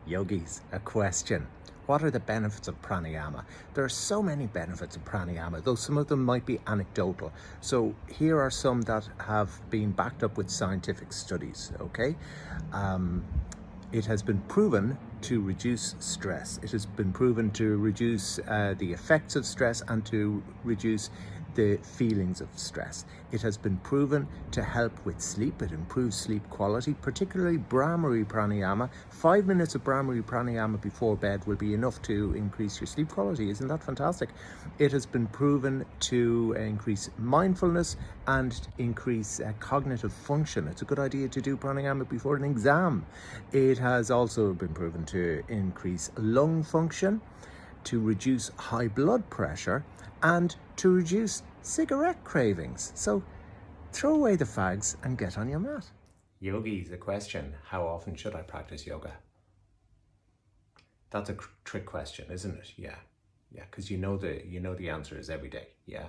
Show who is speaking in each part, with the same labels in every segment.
Speaker 1: Yogis, a question. What are the benefits of pranayama? There are so many benefits of pranayama, though some of them might be anecdotal. So here are some that have been backed up with scientific studies, okay? It has been proven to reduce stress. It has been proven to reduce the effects of stress and to reduce the feelings of stress. It has been proven to help with sleep. It improves sleep quality, particularly Brahmari pranayama. 5 minutes of Brahmari pranayama before bed will be enough to increase your sleep quality. Isn't that fantastic? It has been proven to increase mindfulness and increase cognitive function. It's a good idea to do pranayama before an exam. It has also been proven to increase lung function, to reduce high blood pressure, and to reduce cigarette cravings. So throw away the fags and get on your mat. Yogis, a question. How often should I practice yoga? That's a trick question, isn't it? Yeah, because you know the answer is every day. Yeah,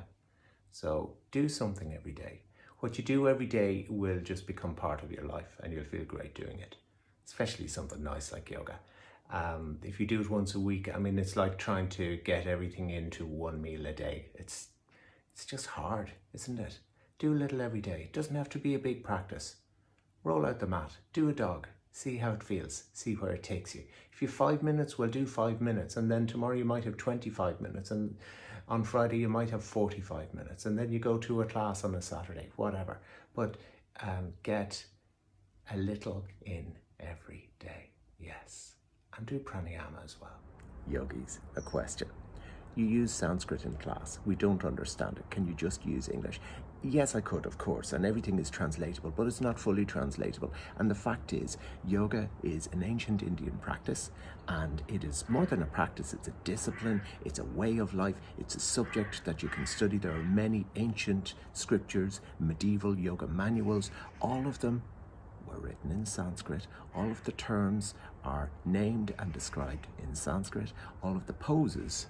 Speaker 1: so do something every day. What you do every day will just become part of your life, and you'll feel great doing it, especially something nice like yoga. If you do it once a week, I mean, it's like trying to get everything into one meal a day. It's just hard, isn't it? Do a little every day. It doesn't have to be a big practice. Roll out the mat, do a dog, see how it feels, see where it takes you. If you have 5 minutes, well, do 5 minutes, and then tomorrow you might have 25 minutes, and on Friday you might have 45 minutes, and then you go to a class on a Saturday, whatever. But get a little in every day, yes. And do pranayama as well. Yogis, a question. You use Sanskrit in class. We don't understand it. Can you just use English? Yes, I could, of course, and everything is translatable, but it's not fully translatable. And the fact is, yoga is an ancient Indian practice, and it is more than a practice. It's a discipline, it's a way of life, it's a subject that you can study. There are many ancient scriptures, medieval yoga manuals, all of them were written in Sanskrit. All of the terms are named and described in Sanskrit. All of the poses,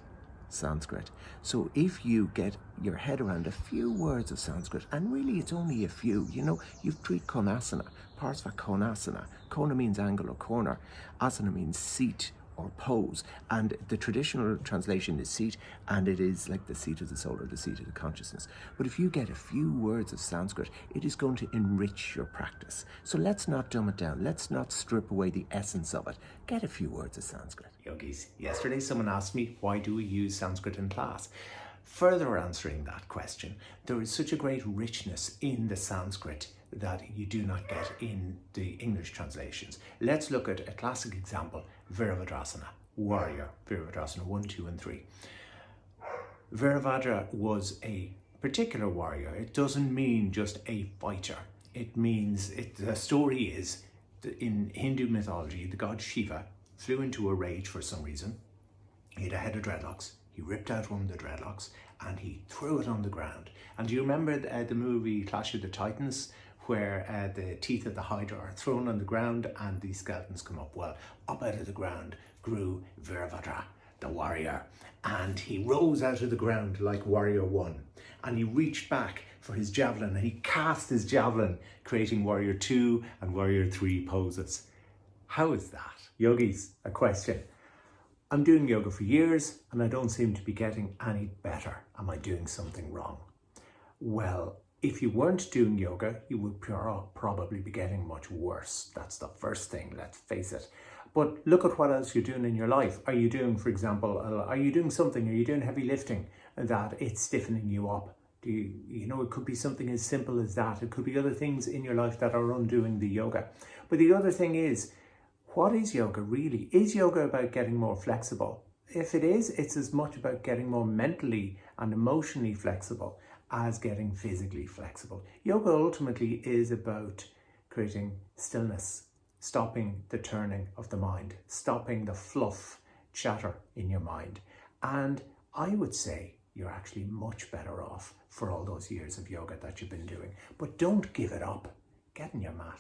Speaker 1: Sanskrit. So if you get your head around a few words of Sanskrit, and really it's only a few, you've Trikonasana, Parsva Konasana. Kona means angle or corner. Asana means seat or pose, and the traditional translation is seat, and it is like the seat of the soul or the seat of the consciousness. But if you get a few words of Sanskrit, it is going to enrich your practice. So let's not dumb it down. Let's not strip away the essence of it. Get a few words of Sanskrit. Yogis, yesterday someone asked me, why do we use Sanskrit in class? Further answering that question, there is such a great richness in the Sanskrit that you do not get in the English translations. Let's look at a classic example, Virabhadrasana, warrior, Virabhadrasana 1, 2, and 3. Virabhadra was a particular warrior. It doesn't mean just a fighter. It means, the story is, in Hindu mythology, the god Shiva flew into a rage for some reason. He had a head of dreadlocks. He ripped out one of the dreadlocks and he threw it on the ground. And do you remember the movie Clash of the Titans, where the teeth of the Hydra are thrown on the ground and these skeletons come up? Well, up out of the ground grew Virabhadra, the warrior, and he rose out of the ground like warrior 1, and he reached back for his javelin and he cast his javelin, creating warrior 2 and warrior 3 poses. How is that? Yogis, a question. I'm doing yoga for years and I don't seem to be getting any better. Am I doing something wrong? Well, if you weren't doing yoga, you would probably be getting much worse. That's the first thing, let's face it. But look at what else you're doing in your life. Are you doing, for example, are you doing heavy lifting that it's stiffening you up? It could be something as simple as that. It could be other things in your life that are undoing the yoga. But the other thing is, what is yoga really? Is yoga about getting more flexible? If it is, it's as much about getting more mentally and emotionally flexible as getting physically flexible. Yoga ultimately is about creating stillness, stopping the turning of the mind, stopping the fluff chatter in your mind. And I would say you're actually much better off for all those years of yoga that you've been doing. But don't give it up. Get in your mat.